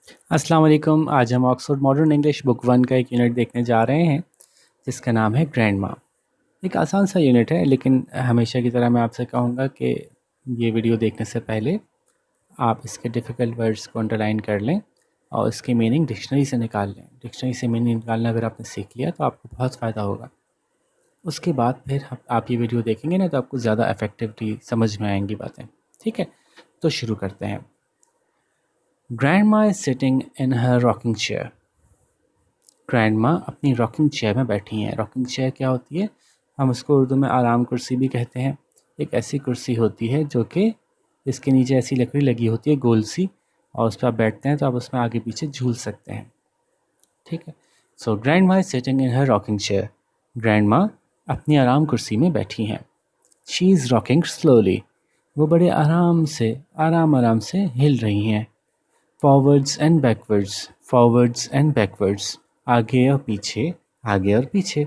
अस्सलाम वालेकुम। आज हम ऑक्सफोर्ड मॉडर्न इंग्लिश बुक 1 का एक यूनिट देखने जा रहे हैं जिसका नाम है ग्रैंड माँ। एक आसान सा यूनिट है, लेकिन हमेशा की तरह मैं आपसे कहूँगा कि ये वीडियो देखने से पहले आप इसके डिफ़िकल्ट वर्ड्स को अंडरलाइन कर लें और इसकी मीनिंग डिक्शनरी से निकाल लें। डिक्शनरी से मीनिंग निकालना अगर आपने सीख लिया तो आपको बहुत फ़ायदा होगा। उसके बाद फिर आप ये वीडियो देखेंगे ना तो आपको ज़्यादा इफ़ेक्टिवली समझ में आएंगी बातें। ठीक है, तो शुरू करते हैं। ग्रैंड माँ is sitting in her rocking chair. Grand माँ अपनी रॉकिंग चेयर में बैठी हैं। रॉकिंग चेयर क्या होती है? हम उसको उर्दू में आराम कुर्सी भी कहते हैं। एक ऐसी कुर्सी होती है जो कि इसके नीचे ऐसी लकड़ी लगी होती है गोल सी, और उस पर आप बैठते हैं तो आप उसमें आगे पीछे झूल सकते हैं। ठीक है, सो ग्रैंड माँ is sitting in her rocking chair. Grand माँ अपनी आराम कुर्सी में बैठी हैं। She is rocking slowly. वो बड़े आराम आराम से हिल रही हैं। Forwards and backwards, forwards and backwards, आगे और पीछे, आगे और पीछे।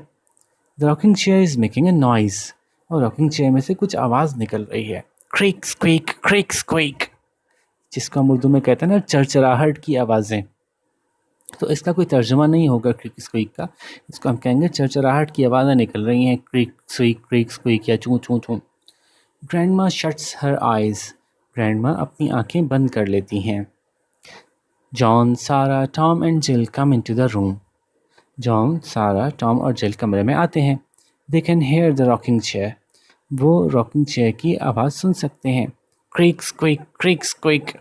The rocking chair is making a noise, और रॉकिंग चेयर में से कुछ आवाज़ निकल रही है। क्रिक स्क्वीक, क्रिक स्क्वीक, जिसको हम उर्दू में कहते हैं ना चरचराहट की आवाज़ें। तो इसका कोई तर्जुमा नहीं होगा क्रिक स्क्वीक का, इसको हम कहेंगे चरचराहट की आवाज़ें निकल रही हैं, क्रिक स्क्वीक या चूँ चूँ चूँ। ग्रैंड माँ शट्स हर आइज़, ग्रैंड माँ अपनी आंखें बंद कर लेती हैं। John, Sarah, Tom and Jill come into the room. John, Sarah, Tom और जिल कमरे में आते हैं। They can hear the rocking chair, वो रॉकिंग चेयर की आवाज़ सुन सकते हैं। Creak squeak, creak squeak.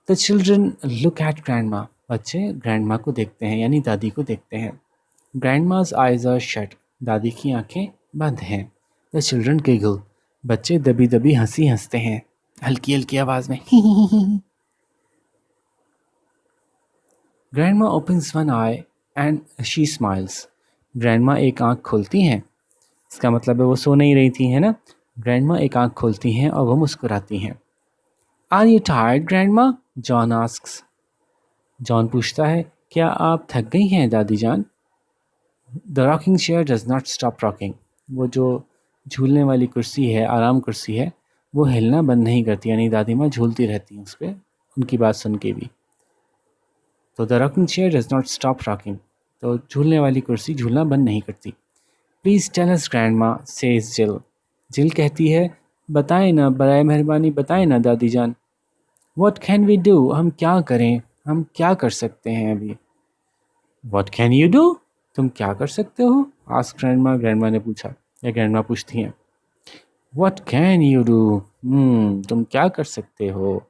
The children look at grandma, बच्चे ग्रैंड माँ को देखते हैं, यानी दादी को देखते हैं। ग्रैंड माज आइज आर शट, दादी की आंखें बंद हैं। द चिल्ड्रन गिगल, बच्चे दबी दबी हंसी हंसते हैं, हल्की हल्की आवाज़ में। ग्रैंड माँ opens one I and she smiles, grand माँ एक आंख खोलती हैं, इसका मतलब है वो सो नहीं रही थी, है ना। ग्रैंड माँ एक आंख खोलती हैं और वो मुस्कुराती हैं। आर यू टायर्ड ग्रैंड माँ? जॉन आस्क्स, जॉन पूछता है, क्या आप थक गई हैं दादी जान? The rocking chair does not stop rocking, वो जो झूलने वाली कुर्सी है, आराम कुर्सी है, वो हिलना बंद नहीं करती, यानी दादी माँ झूलती रहती हैं उस पर, उनकी बात सुन के भी। तो the rocking chair does not stop rocking, तो झूलने वाली कुर्सी झूलना बंद नहीं करती। प्लीज़ टेल अस ग्रैंड माँ, सेज जिल, जिल कहती है, बताएं ना, बराए मेहरबानी बताएं ना दादी जान। व्हाट कैन वी डू, हम क्या करें, हम क्या कर सकते हैं अभी। व्हाट कैन यू डू, तुम क्या कर सकते हो? आस्क ग्रैंडमा, ग्रैंडमा ने पूछा, या ग्रैंडमा पूछती हैं। व्हाट कैन यू डू, तुम क्या कर सकते हो?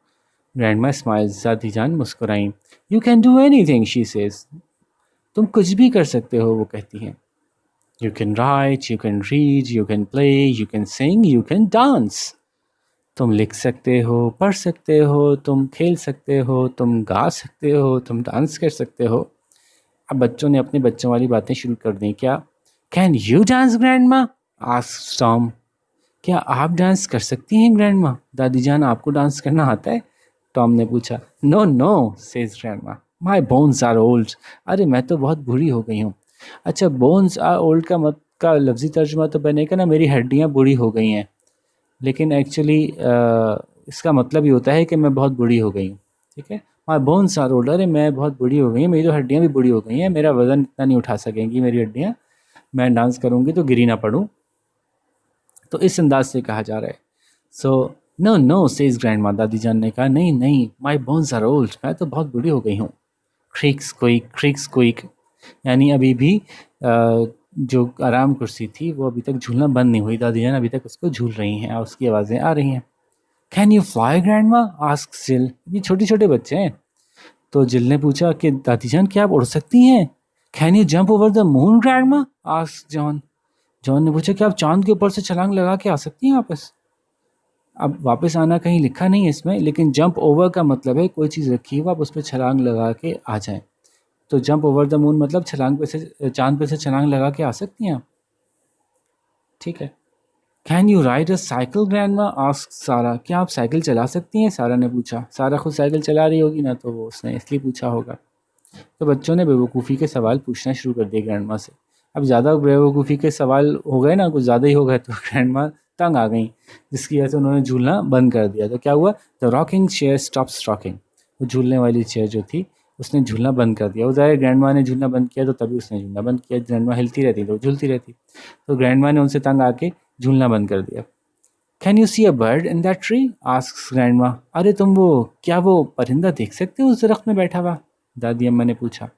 ग्रैंडमा स्माइल्स, दादी जान मुस्कुराई। You can do anything she says, तुम कुछ भी कर सकते हो, वो कहती हैं। You can write, you can read, you can play, you can sing, you can dance, तुम लिख सकते हो, पढ़ सकते हो, तुम खेल सकते हो, तुम गा सकते हो, तुम डांस कर सकते हो। अब बच्चों ने अपने बच्चों वाली बातें शुरू कर दी। क्या? Can you dance grandma? Asked Tom, क्या आप डांस कर सकती हैं ग्रैंडमा? दादी जान, आपको डांस करना आता है? टॉम ने पूछा। No no says grandma, my bones are old, अरे मैं तो बहुत बूढ़ी हो गई हूँ। अच्छा, बोन्स आर ओल्ड का लफ्ज़ी तर्जुमा तो बनेगा ना, मेरी हड्डियाँ बूढ़ी हो गई हैं, लेकिन एक्चुअली इसका मतलब ये होता है कि मैं बहुत बूढ़ी हो गई हूँ। ठीक है, माई बोन्स आर ओल्ड, अरे मैं बहुत बूढ़ी हो गई हूँ, मेरी तो हड्डियाँ भी बूढ़ी हो गई हैं, मेरा वज़न इतना नहीं उठा सकेंगी मेरी हड्डियाँ, मैं डांस करूँगी तो गिरी ना पड़ूँ। तो इस अंदाज से कहा जा रहा है। So no no says grandma, दादी जान ने कहा, नहीं नहीं, माई बोन्स आर ओल्ड, मैं तो बहुत बूढ़ी हो गई हूँ। क्रिक्स क्विक, यानी अभी भी जो आराम कुर्सी थी वो अभी तक झूलना बंद नहीं हुई, दादी जान अभी तक उसको झूल रही हैं और उसकी आवाज़ें आ रही हैं। Can you fly grandma? Ask जिल, ये छोटे छोटे बच्चे हैं। तो जिल ने पूछा कि दादी जान, क्या आप उड़ सकती हैं? Can you jump over the moon grandma? Ask John, John ने पूछा, क्या आप चांद के ऊपर से छलांग लगा के आ सकती हैं वापस? अब वापस आना कहीं लिखा नहीं है इसमें, लेकिन जंप ओवर का मतलब है कोई चीज़ रखी हो, आप उस पर छलांग लगा के आ जाएं। तो जंप ओवर द मून मतलब छलांग पे से, चांद पे से छलांग लगा के आ सकती हैं आप। ठीक है। Can you ride a cycle grandma? Ask सारा, क्या आप साइकिल चला सकती हैं? सारा ने पूछा। सारा खुद साइकिल चला रही होगी ना, तो वो उसने इसलिए पूछा होगा। तो बच्चों ने बेवकूफ़ी के सवाल पूछना शुरू कर दिए ग्रैंडमा से। अब ज़्यादा बेवकूफ़ी के सवाल हो गए ना, कुछ ज़्यादा ही हो गए, तो ग्रैंडमा तंग आ गई, जिसकी वजह से उन्होंने झूलना बंद कर दिया। तो क्या हुआ? The rocking chair stops rocking, वो झूलने वाली चेयर जो थी उसने झूलना बंद कर दिया। वो ज़ाहिर ग्रैंड माँ ने झूलना बंद किया तो तभी उसने झूलना बंद किया। ग्रैंड माँ हिलती रहती तो झूलती रहती, तो ग्रैंड माँ ने उनसे तंग आके झूलना बंद कर दिया। Can you see a bird in that tree, asks grandma. अरे तुम वो परिंदा देख सकते हो उस दरख्त में बैठा हुआ, दादी अम्मा ने पूछा।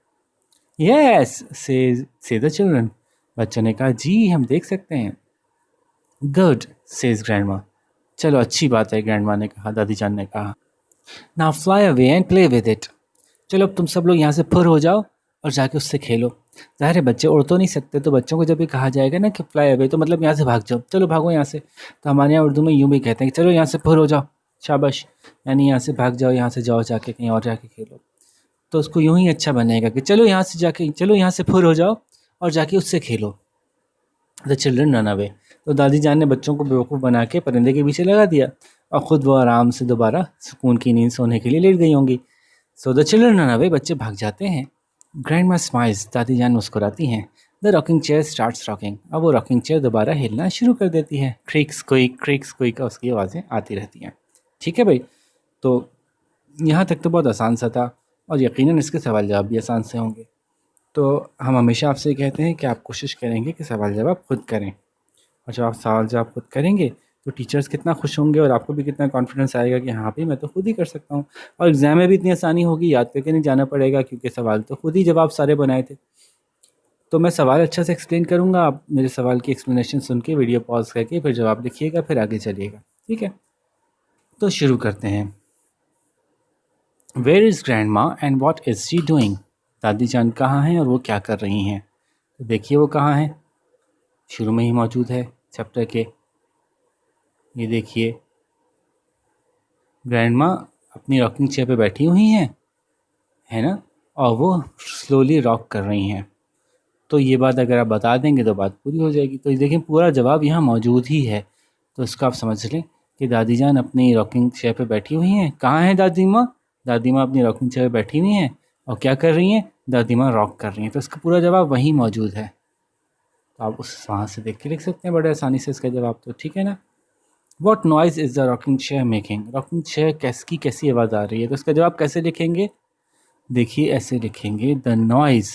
यस से द चिल्ड्रन, बच्चों ने कहा जी हम देख सकते हैं। गुड सेज ग्रैंड माँ, चलो अच्छी बात है, ग्रैंड माँ ने कहा, दादी जान ने कहा। Now fly away and play with it, चलो अब तुम सब लोग यहाँ से फुर हो जाओ और जाके उससे खेलो। ज़ाहिर है बच्चे उड़ तो नहीं सकते, तो बच्चों को जब भी कहा जाएगा ना कि फ्लाई अवे, तो मतलब यहाँ से भाग जाओ, चलो भागो यहाँ से। तो हमारे यहाँ उर्दू में यूँ भी कहते हैं कि चलो यहाँ से फुर हो जाओ, शाबाश, यानी यहाँ से भाग जाओ, यहाँ से जाओ जाके कहीं और जाके खेलो। तो उसको यूँ ही अच्छा बनेगा कि चलो यहाँ से जाके, चलो यहाँ से फुर हो जाओ और जाके उससे खेलो। द चिल्ड्रन रन अवे, तो दादी जान ने बच्चों को बेवकूफ़ बना के परिंदे के पीछे लगा दिया और ख़ुद वो आराम से दोबारा सुकून की नींद सोने के लिए लेट गई होंगी। So the children run away, बच्चे भाग जाते हैं। ग्रैंड माँ स्माइल्स, दादी जान मुस्कुराती हैं। The rocking chair starts rocking, अब वो रॉकिंग चेयर दोबारा हिलना शुरू कर देती है। क्रिक्स क्विक उसकी आवाज़ें आती रहती हैं। ठीक है भाई, तो यहाँ तक तो बहुत आसान सा था और यकीनन इसके सवाल जवाब भी आसान से होंगे। तो हम हमेशा आपसे कहते हैं कि आप कोशिश करेंगे कि सवाल जवाब खुद करें, और जब आप सवाल जवाब खुद करेंगे तो टीचर्स कितना खुश होंगे और आपको भी कितना कॉन्फिडेंस आएगा कि हाँ भाई मैं तो खुद ही कर सकता हूँ। और एग्ज़ाम में भी इतनी आसानी होगी, याद करके नहीं जाना पड़ेगा क्योंकि सवाल तो खुद ही जवाब सारे बनाए थे। तो मैं सवाल अच्छा से एक्सप्लेन करूँगा, आप मेरे सवाल की एक्सप्लेनेशन सुन के वीडियो पॉज करके फिर जवाब लिखिएगा, फिर आगे चलिएगा, ठीक है। तो शुरू करते हैं। वेयर इज़ ग्रैंड माँ and what is she doing, दादी जान कहाँ हैं और वो क्या कर रही हैं। तो देखिए वो कहाँ हैं, शुरू में ही मौजूद है चैप्टर के। ये देखिए ग्रैंड माँ अपनी रॉकिंग चेयर पे बैठी हुई हैं, है ना, और वो स्लोली रॉक कर रही हैं। तो ये बात अगर आप बता देंगे तो बात पूरी हो जाएगी। तो देखिए पूरा जवाब यहाँ मौजूद ही है, तो इसको आप समझ लें कि दादी जान अपनी रॉकिंग चेयर पे बैठी हुई हैं। कहाँ है दादी माँ, दादी माँ अपनी रॉकिंग चेयर पे बैठी हुई हैं और क्या कर रही हैं, दादी माँ रॉक कर रही हैं। तो इसका पूरा जवाब वहीं मौजूद है, तो आप उस वहाँ से देख के लिख सकते हैं बड़े आसानी से इसका जवाब, तो ठीक है ना। What noise is the rocking chair making, rocking chair कैसी आवाज़ आ रही है। तो इसका जवाब कैसे लिखेंगे, देखिए ऐसे लिखेंगे, the noise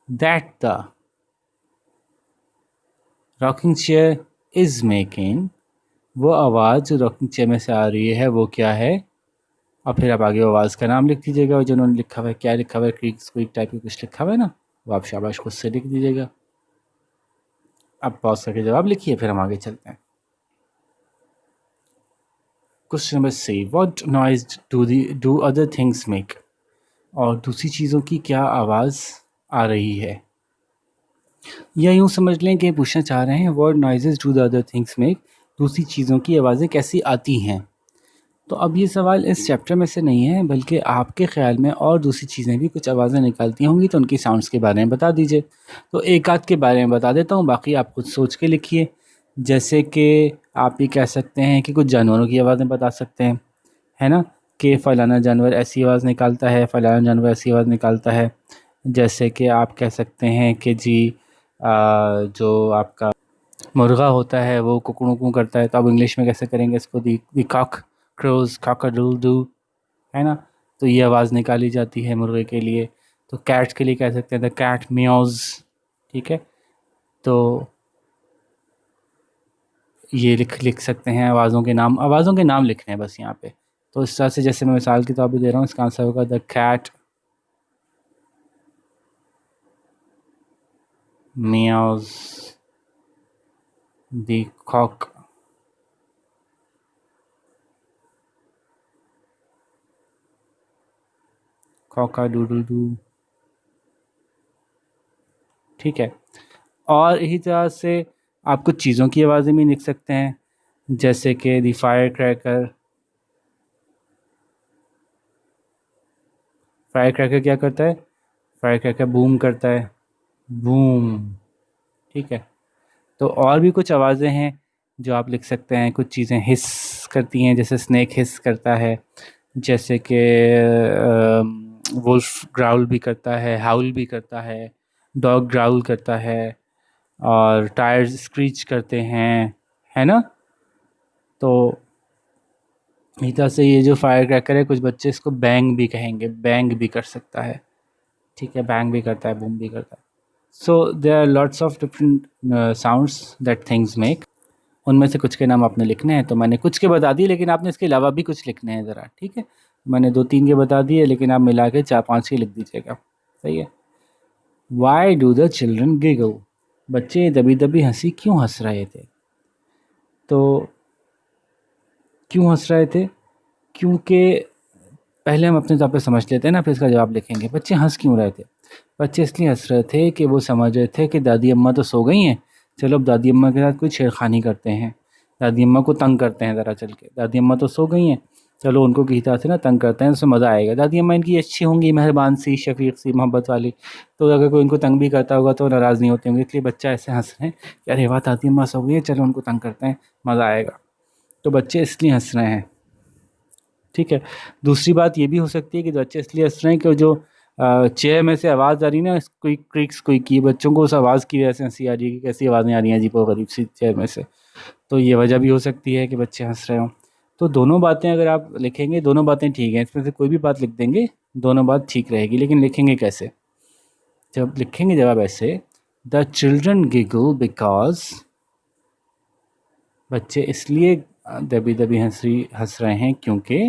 that the rocking chair is making, वो आवाज़ जो रॉकिंग चेयर में से आ रही है वो क्या है। और फिर आप आगे आवाज़ का नाम लिख दीजिएगा, और जो उन्होंने लिखा हुआ है, क्या लिखा हुआ है, क्रीक स्क्वीक टाइप की कुछ लिखा हुआ है ना, वो आप शाबाश खुद से लिख दीजिएगा। अब पॉज करके जवाब लिखिए, फिर हम आगे चलते हैं। Question number C, what noise do other things make, और दूसरी चीज़ों की क्या आवाज़ आ रही है। या यूँ समझ लें कि पूछना चाह रहे हैं what noises do the other things make, दूसरी चीज़ों की आवाज़ें कैसी आती हैं। तो अब ये सवाल इस चैप्टर में से नहीं है, बल्कि आपके ख़्याल में और दूसरी चीज़ें भी कुछ आवाज़ें निकालती होंगी, तो उनकी साउंड्स के बारे में बता दीजिए। तो एक आध के बारे में बता देता हूँ, बाकी आप खुद सोच के लिखिए। जैसे कि आप ये कह सकते हैं कि कुछ जानवरों की आवाज़ें बता सकते हैं, है ना, कि फ़लाना जानवर ऐसी आवाज़ निकालता है, फ़लाना जानवर ऐसी आवाज़ निकालता है। जैसे कि आप कह सकते हैं कि जी जो आपका मुर्गा होता है वो कुकड़ू करता है, तो आप इंग्लिश में कैसे करेंगे इसको, दी कॉक क्रोज कॉक-a-doodle-doo, है ना। तो ये आवाज़ निकाली जाती है मुर्गे के लिए। तो कैट्स के लिए कह सकते हैं द कैट म्याऊज़, ठीक है। तो ये लिख सकते हैं आवाज़ों के नाम लिखने हैं बस यहाँ पे। तो इस तरह से, जैसे मैं मिसाल के तौर पे दे रहा हूँ, इसका आंसर होगा द कैट म्याऊज़, द कॉक कॉक-a-doodle-doo, ठीक है। और इसी तरह से आप कुछ चीज़ों की आवाज़ें भी लिख सकते हैं, जैसे कि the fire cracker. Fire cracker क्या करता है, फायर क्रैकर बूम करता है, बूम, ठीक है। तो और भी कुछ आवाज़ें हैं जो आप लिख सकते हैं। कुछ चीज़ें हिस करती हैं, जैसे स्नेक हिस करता है, जैसे कि वुल्फ ग्राउल भी करता है, हाउल भी करता है, डॉग ग्राउल करता है, और टायर्स स्क्रीच करते हैं, है ना। तो इस तरह से ये जो फायर क्रैकर है, कुछ बच्चे इसको बैंग भी कहेंगे, बैंग भी कर सकता है, ठीक है, बैंग भी करता है, बूम भी करता है। So there are lots of different sounds that things make. उनमें से कुछ के नाम आपने लिखने हैं, तो मैंने कुछ के बता दिए, लेकिन आपने इसके अलावा भी कुछ लिखने हैं ज़रा, ठीक है। मैंने 2-3 के बता दिए, लेकिन आप मिला के 4-5 के लिख दीजिएगा, सही है। Y do the children giggle, बच्चे दबी दबी हंसी क्यों हंस रहे थे? तो क्यों हंस रहे थे? क्योंकि पहले हम अपने तौर पे समझ लेते हैं ना, फिर इसका जवाब लिखेंगे। बच्चे हंस क्यों रहे थे? बच्चे इसलिए हंस रहे थे कि वो समझ रहे थे कि दादी अम्मा तो सो गई हैं, चलो अब दादी अम्मा के साथ कोई छेड़खानी करते हैं, दादी अम्मा को तंग करते हैं ज़रा चल के। दादी अम्मा तो सो गई हैं, चलो उनको किसी तरह से ना तंग करते हैं, उसमें मज़ा आएगा। दादी अम्मा इनकी अच्छी होंगी, मेहरबान सी, शफीक सी, मोहब्बत वाली, तो अगर कोई इनको तंग भी करता होगा तो नाराज़ नहीं होते होंगे। इसलिए बच्चा ऐसे हंस रहे हैं कि अरे वाह, दादी अम्मा सो गई है, चलो उनको तंग करते हैं, मज़ा आएगा। तो बच्चे इसलिए हंस रहे हैं, ठीक है। दूसरी बात ये भी हो सकती है कि बच्चे इसलिए हंस रहे हैं कि जो चेयर में से आवाज़ आ रही है ना, कोई क्रिक्स कोई की, बच्चों को उस आवाज़ की वजह से हंसी आ रही है कि कैसी आवाज़ें आ रही हैं अजीब व गरीब सी चेयर में से। तो ये वजह भी हो सकती है कि बच्चे हंस रहे हों। तो दोनों बातें अगर आप लिखेंगे, दोनों बातें ठीक हैं, इसमें से कोई भी बात लिख देंगे, दोनों बात ठीक रहेगी। लेकिन लिखेंगे कैसे? जब लिखेंगे जवाब ऐसे, द चिल्ड्रन गिगल बिकॉज, बच्चे इसलिए दबी दबी हंस रहे हैं क्योंकि,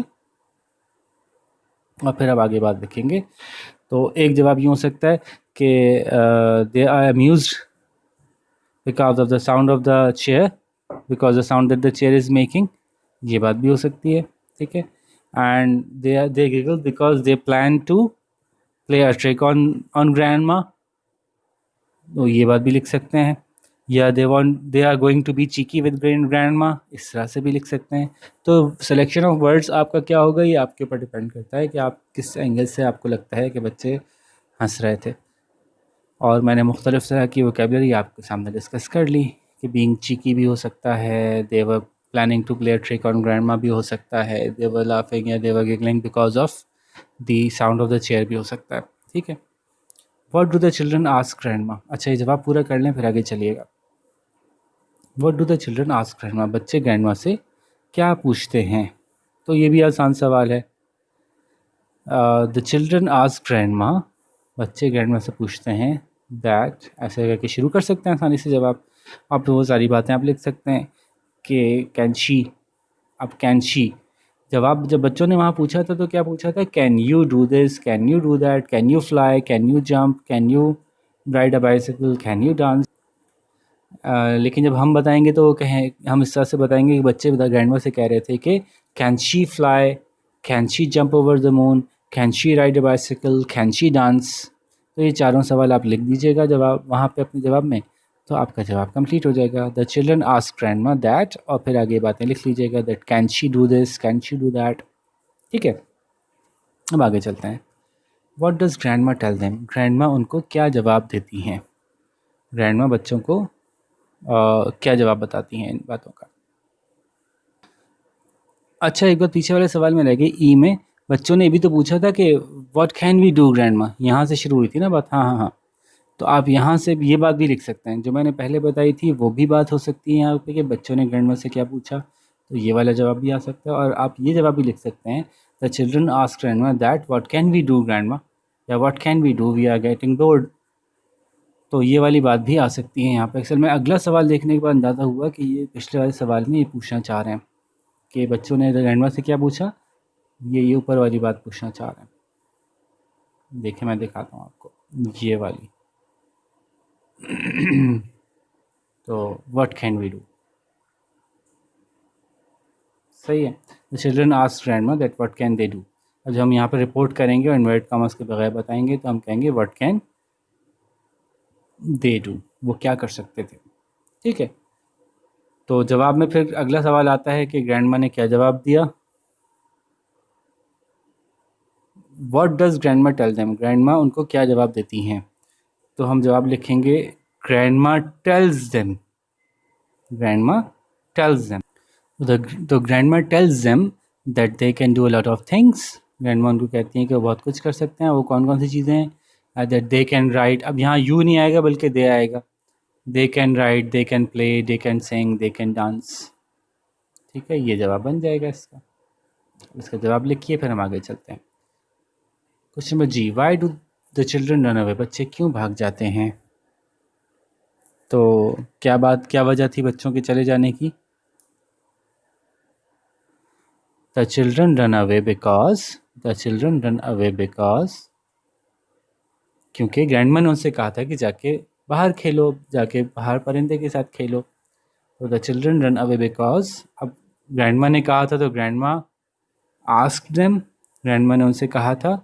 और फिर अब आगे बात लिखेंगे। तो एक जवाब यूँ हो सकता है कि they are amused because of the sound of the chair, because the sound that the chair is making, ये बात भी हो सकती है, ठीक है। And they giggle because they plan to play a trick on grandma, तो ये बात भी लिख सकते हैं। या they are going to be cheeky with grandma, इस तरह से भी लिख सकते हैं। तो सिलेक्शन ऑफ वर्ड्स आपका क्या होगा, ये आपके ऊपर डिपेंड करता है कि आप किस एंगल से आपको लगता है कि बच्चे हंस रहे थे। और मैंने मुख्तलिफ़ तरह की वोकेबलरी आपके सामने डिस्कस कर ली कि बीइंग चीकी भी हो सकता है, they were planning to play a trick on grandma भी हो सकता है, दे वर लाफिंग या they were giggling because of the sound of the chair भी हो सकता है, ठीक है। What do the children ask grandma, अच्छा ये जवाब पूरा कर लें फिर आगे चलिएगा। What do the children ask grandma, बच्चे ग्रैंडमा से क्या पूछते हैं? तो ये भी आसान सवाल है। द चिल्ड्रन आस्क ग्रैंडमा, बच्चे ग्रैंडमा से पूछते हैं दैट, ऐसे करके शुरू कर सकते हैं आसानी से जवाब। आप तो वो सारी बातें आप लिख सकते हैं कि कैन शी, अब कैन शी, जवाब जब बच्चों ने वहाँ पूछा था तो क्या पूछा था, can you do this, can you do that, can you fly, can you jump, can you ride a bicycle, can you dance. लेकिन जब हम बताएंगे तो वो कहें, हम इस तरह से बताएंगे कि बच्चे ग्रैंडमा से कह रहे थे कि can she fly, can she jump over the moon, can she ride a bicycle, can she dance. तो ये चारों सवाल आप लिख दीजिएगा जवाब वहाँ पे अपने जवाब में, तो आपका जवाब कंप्लीट हो जाएगा। The children ask grandma that, और फिर आगे बातें लिख लीजिएगा, that can she do this, can she do that, ठीक है। अब आगे चलते हैं। What does grandma tell them, grandma उनको क्या जवाब देती हैं? ग्रैंडमा बच्चों को क्या जवाब बताती हैं इन बातों का? अच्छा, एक बार पीछे वाले सवाल में रह गई, ई में बच्चों ने ये भी तो पूछा था कि what can we do grandma, यहाँ से शुरू हुई थी ना बात। हाँ हाँ हाँ, तो आप यहाँ से ये बात भी लिख सकते हैं जो मैंने पहले बताई थी, वो भी बात हो सकती है यहाँ पे कि बच्चों ने ग्रैंडमा से क्या पूछा, तो ये वाला जवाब भी आ सकता है। और आप ये जवाब भी लिख सकते हैं, the children ask grandma that what can we do grandma, या what can we do, we are getting bored. तो ये वाली बात भी आ सकती है यहाँ पे। अक्सर मैं अगला सवाल देखने के बाद अंदाज़ा हुआ कि ये पिछले वाले सवाल में ये पूछना चाह रहे हैं कि बच्चों ने ग्रैंडमा से क्या पूछा, ये ऊपर वाली बात पूछना चाह रहे हैं। देखिए मैं दिखाता हूँ आपको ये वाली। तो व्हाट कैन वी डू, सही है। The children ask grandma that what can they do. अब जब हम यहाँ पर रिपोर्ट करेंगे और इन्वर्ट कॉमर्स के बगैर बताएंगे तो हम कहेंगे व्हाट कैन दे डू, वो क्या कर सकते थे, ठीक है। तो जवाब में फिर अगला सवाल आता है कि ग्रैंडमा ने क्या जवाब दिया। What does grandma tell them, grandma उनको क्या जवाब देती हैं? तो हम जवाब लिखेंगे grandma tells them, grandma tells them. तो grandma tells them that they can do a lot of things, grandma उनको कहती हैं कि वो बहुत कुछ कर सकते हैं। वो कौन कौन सी चीज़ें हैं? दैट दे कैन राइड, अब यहाँ यू नहीं आएगा बल्कि दे आएगा। They can ride, they can play, they can sing, they can dance, ठीक है, ये जवाब बन जाएगा इसका। इसका जवाब लिखिए, फिर हम आगे चलते हैं। Question number G, why do the children run away? बच्चे क्यों भाग जाते हैं? तो क्या वजह थी बच्चों के चले जाने की? The children run away because, the children run away because, क्योंकि ग्रैंडमा ने उनसे कहा था कि जाके बाहर खेलो, जाके बाहर परिंदे के साथ खेलो। तो the children run away because, अब ग्रैंडमा ने कहा था तो ग्रैंडमा आस्क्ड देम, ग्रैंडमा ने उनसे कहा था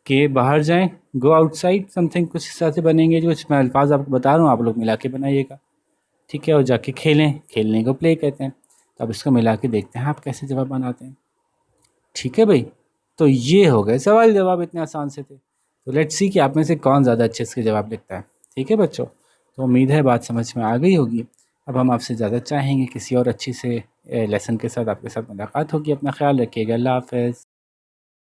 कि बाहर जाएं, गो आउटसाइड, समथिंग कुछ इस तरह से बनेंगे, जो मैं अल्फाज आपको बता रहा हूँ, आप लोग मिला के बनाइएगा। ठीक है, और जाके खेलें, खेलने को प्ले कहते हैं। तो अब इसको मिला के देखते हैं आप कैसे जवाब बनाते हैं। ठीक है भाई, तो ये हो गए सवाल जवाब, इतने आसान से थे। तो लेट्स सी कि आप में से कौन ज़्यादा अच्छे इसके जवाब लिखता है। ठीक है बच्चों, तो उम्मीद है बात समझ में आ गई होगी। अब हम आपसे ज़्यादा चाहेंगे किसी और अच्छी से लेसन के साथ आपके साथ मुलाकात होगी। अपना ख्याल रखिएगा। अल्लाह हाफ़िज़।